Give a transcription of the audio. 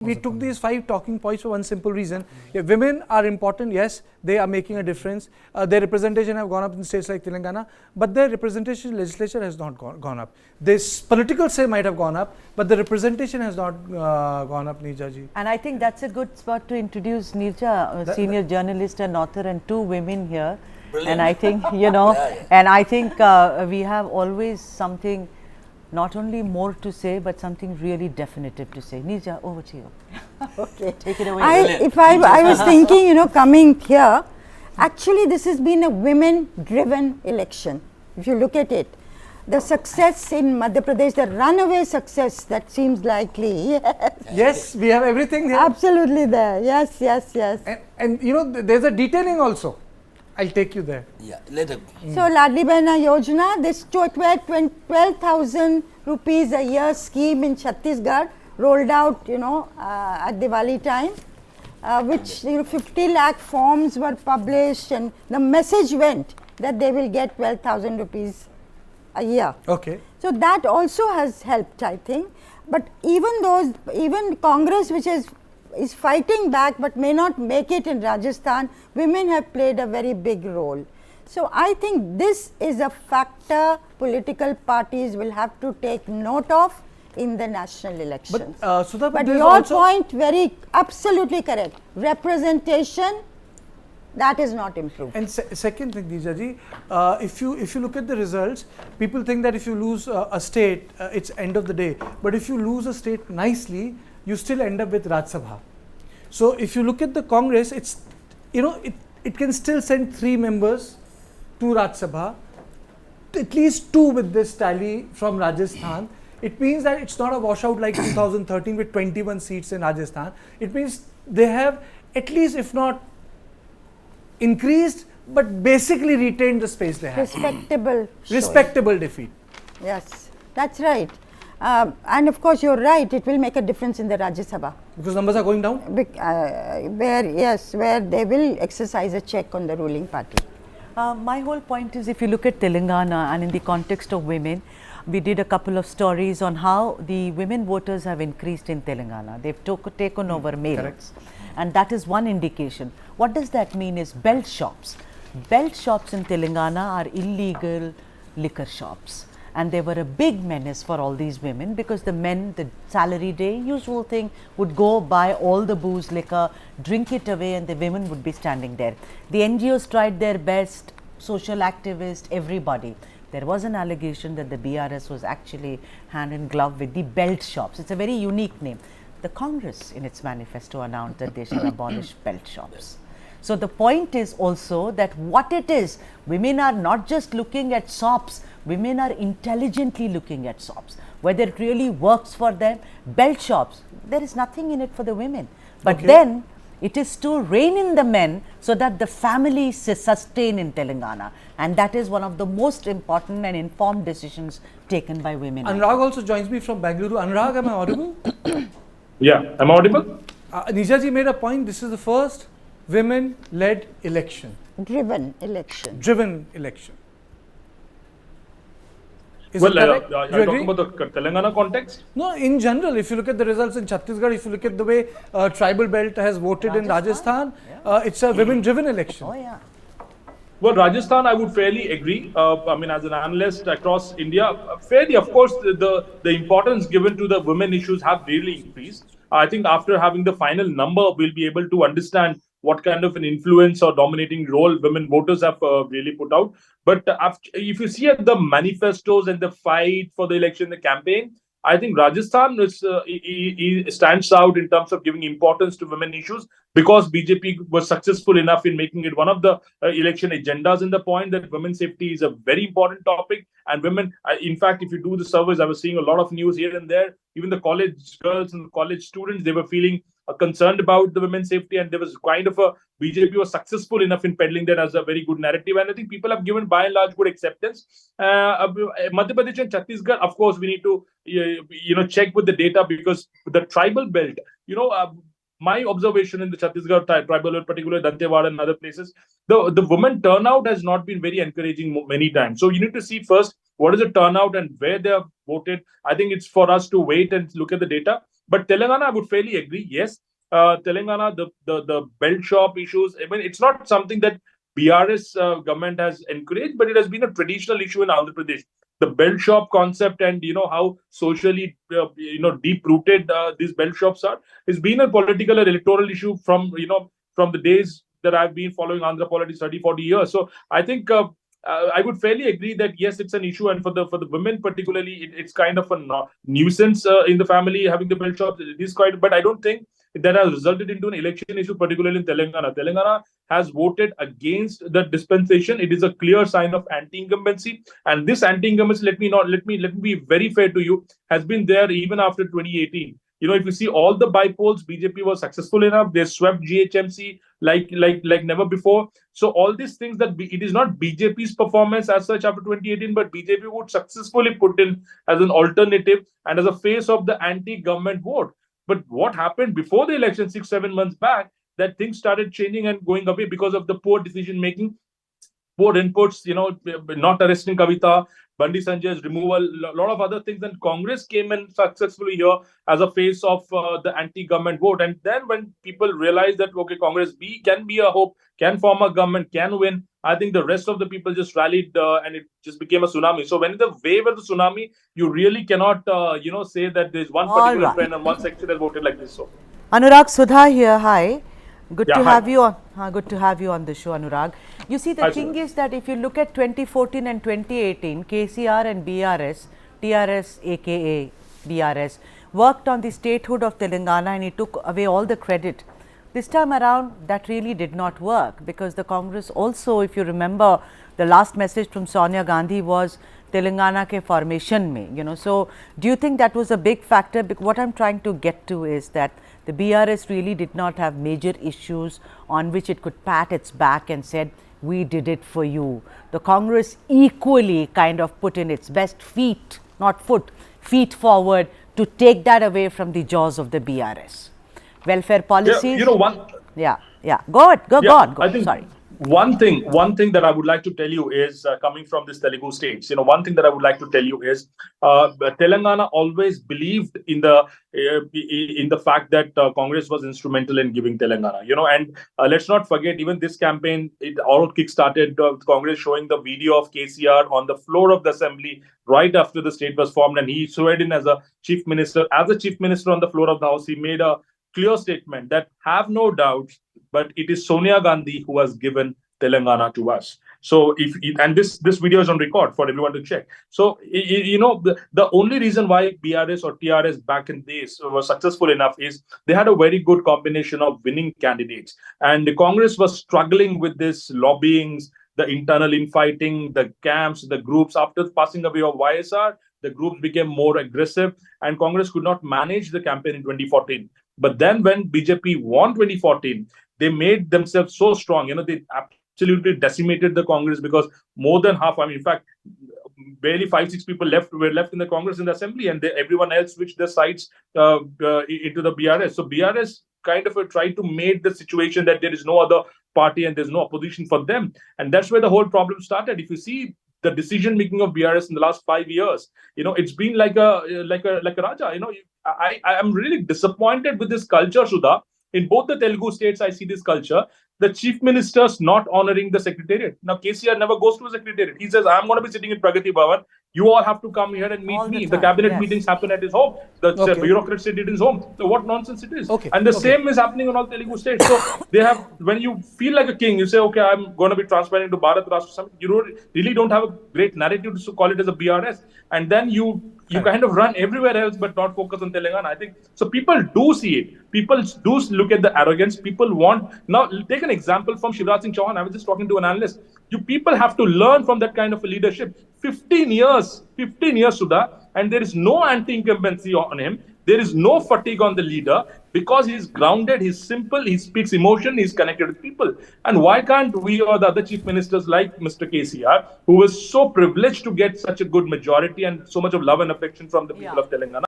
We took these 5 talking points for one simple reason. Yeah, women are important, yes, they are making a difference. Their representation have gone up in states like Telangana, but their representation in legislature has not gone up. This political say might have gone up, but the representation has not gone up, Neerja ji. And I think that's a good spot to introduce Neerja, a senior journalist and author, and 2 women here. Brilliant. And I think, and I think we have always something not only more to say, but something really definitive to say. Neerja, over to you. Okay. Take it away. I was thinking, coming here, actually this has been a women-driven election. If you look at it, the success in Madhya Pradesh, the runaway success that seems likely. Yes, yes, we have everything here. Absolutely there. Yes. And there's a detailing also. I'll take you there. Yeah, later. So, Ladli Behna Yojana, this 12,000 rupees a year scheme in Chhattisgarh rolled out, at Diwali time, which 50 lakh forms were published, and the message went that they will get 12,000 rupees a year. Okay. So that also has helped, I think. But even Congress, which is fighting back but may not make it in Rajasthan, women have played a very big role. So I think this is a factor political parties will have to take note of in the national elections. But, Sudha, but your point very absolutely correct. Representation, that is not improved. And second thing, Neerja ji, if you look at the results, people think that if you lose a state, it's end of the day. But if you lose a state nicely, you still end up with Rajya Sabha. So if you look at the Congress, it's it can still send 3 members to Rajya Sabha, at least 2 with this tally from Rajasthan. It means that it's not a washout like 2013 with 21 seats in Rajasthan. It means they have at least, if not increased, but basically retained the space they have. Respectable defeat. Yes, that's right. And of course, you're right, it will make a difference in the Rajya Sabha. Because numbers are going down? Where they will exercise a check on the ruling party. My whole point is, if you look at Telangana and in the context of women, we did a couple of stories on how the women voters have increased in Telangana. They've taken over males. Correct. And that is one indication. What does that mean is belt shops. Belt shops in Telangana are illegal liquor shops. And they were a big menace for all these women, because the men, the salary day, usual thing, would go buy all the booze, liquor, drink it away, and the women would be standing there. The NGOs tried their best, social activists, everybody. There was an allegation that the BRS was actually hand in glove with the belt shops. It's a very unique name. The Congress in its manifesto announced that they shall abolish belt shops. So the point is also that what it is, women are not just looking at sops, women are intelligently looking at sops. Whether it really works for them, belt shops, there is nothing in it for the women. But then it is to rein in the men so that the family sustain in Telangana. And that is one of the most important and informed decisions taken by women. Anurag also joins me from Bangalore. Anurag, am I audible? Yeah, am I audible? Neerja ji made a point, this is the first women-led election. Driven election. Is well, are you talking about the Telangana context? No, in general, if you look at the results in Chhattisgarh, if you look at the way tribal belt has voted in Rajasthan, it's a women-driven election. Oh, yeah. Well, Rajasthan, I would fairly agree. I mean, as an analyst across India, fairly, of course, the importance given to the women issues have really increased. I think after having the final number, we'll be able to understand what kind of an influence or dominating role women voters have really put out. But if you see at the manifestos and the fight for the election, the campaign, I think Rajasthan stands out in terms of giving importance to women issues, because BJP was successful enough in making it one of the election agendas, in the point that women's safety is a very important topic. And women, in fact, if you do the surveys, I was seeing a lot of news here and there, even the college girls and college students, they were feeling concerned about the women's safety, and there was kind of a BJP was successful enough in peddling that as a very good narrative, and I think people have given by and large good acceptance. Madhya Pradesh and Chhattisgarh, of course, we need to check with the data, because the tribal belt, my observation in the Chhattisgarh tribal belt, particularly Dantewada and other places, the women turnout has not been very encouraging many times. So you need to see first what is the turnout and where they have voted. I think it's for us to wait and look at the data. But Telangana, I would fairly agree. Yes, Telangana, the belt shop issues. I mean, it's not something that BRS government has encouraged, but it has been a traditional issue in Andhra Pradesh. The belt shop concept, and how socially deep rooted these belt shops are, has been a political or electoral issue from the days that I've been following Andhra politics 30, 40 years. So I think I would fairly agree that yes, it's an issue, and for the women particularly, it's kind of a nuisance in the family having the belt shops. It is quite, but I don't think that has resulted into an election issue, particularly in Telangana. Telangana has voted against the dispensation. It is a clear sign of anti-incumbency, and this anti-incumbency, let me be very fair to you, has been there even after 2018. If you see all the bypolls, BJP was successful enough. They swept GHMC like never before. So all these things it is not BJP's performance as such after 2018, but BJP would successfully put in as an alternative and as a face of the anti-government vote. But what happened before the election 6-7 months back, that things started changing and going away because of the poor decision making, poor inputs, not arresting Kavita, Bandi Sanjay's removal, a lot of other things. And Congress came in successfully here as a face of the anti-government vote. And then when people realized that, okay, Congress can be a hope, can form a government, can win, I think the rest of the people just rallied and it just became a tsunami. So when the wave of the tsunami, you really cannot, say that there's one particular trend and one section that voted like this. So Anurag, Sudha here. Hi. Good Yeah, to hi. have you on. Good to have you on the show, Anurag. You see, the Hi, thing Sudha. is that if you look at 2014 and 2018, KCR and BRS, TRS, aka BRS, worked on the statehood of Telangana, and he took away all the credit. This time around, that really did not work, because the Congress also, if you remember, the last message from Sonia Gandhi was Telangana ke formation mein, So do you think that was a big factor? What I'm trying to get to is that the BRS really did not have major issues on which it could pat its back and said, we did it for you. The Congress equally kind of put in its best feet, not foot, feet forward to take that away from the jaws of the BRS. Welfare policies. Yeah, Go on. I think Sorry. one thing that I would like to tell you is coming from this Telugu states. One thing that I would like to tell you is Telangana always believed in the fact that Congress was instrumental in giving Telangana. And let's not forget, even this campaign, it all kick-started Congress showing the video of KCR on the floor of the assembly right after the state was formed, and he sweared in as a chief minister. As a chief minister on the floor of the house, he made a clear statement that have no doubts, but it is Sonia Gandhi who has given Telangana to us. So and this video is on record for everyone to check. So the only reason why BRS or TRS back in days was successful enough is they had a very good combination of winning candidates, and the Congress was struggling with this lobbyings, the internal infighting, the camps, the groups. After passing away of YSR, the groups became more aggressive, and Congress could not manage the campaign in 2014. But then when BJP won 2014, they made themselves so strong. They absolutely decimated the Congress, because more than half, in fact, barely 5-6 people were left in the Congress in the assembly, and everyone else switched their sides into the BRS. So BRS kind of tried to make the situation that there is no other party and there's no opposition for them. And that's where the whole problem started. If you see the decision making of BRS in the last 5 years, it's been like a raja. I am really disappointed with this culture, Sudha. In both the Telugu states, I see this culture. The chief minister's not honoring the secretariat. Now, KCR never goes to a secretariat. He says, I'm going to be sitting in Pragati Bhavan. You all have to come here and meet me. The cabinet meetings happen at his home. The bureaucrats sit at his home. So what nonsense it is. And the same is happening in all Telugu states. So they have, when you feel like a king, you say, okay, I'm going to be transferring to Bharat Rashtra Summit. You really don't have a great narrative to call it as a BRS. And then you kind of run everywhere else but not focus on Telangana. I think so. People do see it. People do look at the arrogance. People want. Now, take an example from Shivraj Singh Chauhan. I was just talking to an analyst. You people have to learn from that kind of a leadership. 15 years, Sudha, and there is no anti-incumbency on him. There is no fatigue on the leader, because he's grounded, he's simple, he speaks emotion, he's connected with people. And why can't we or the other chief ministers like Mr. KCR, who was so privileged to get such a good majority and so much of love and affection from the people of Telangana,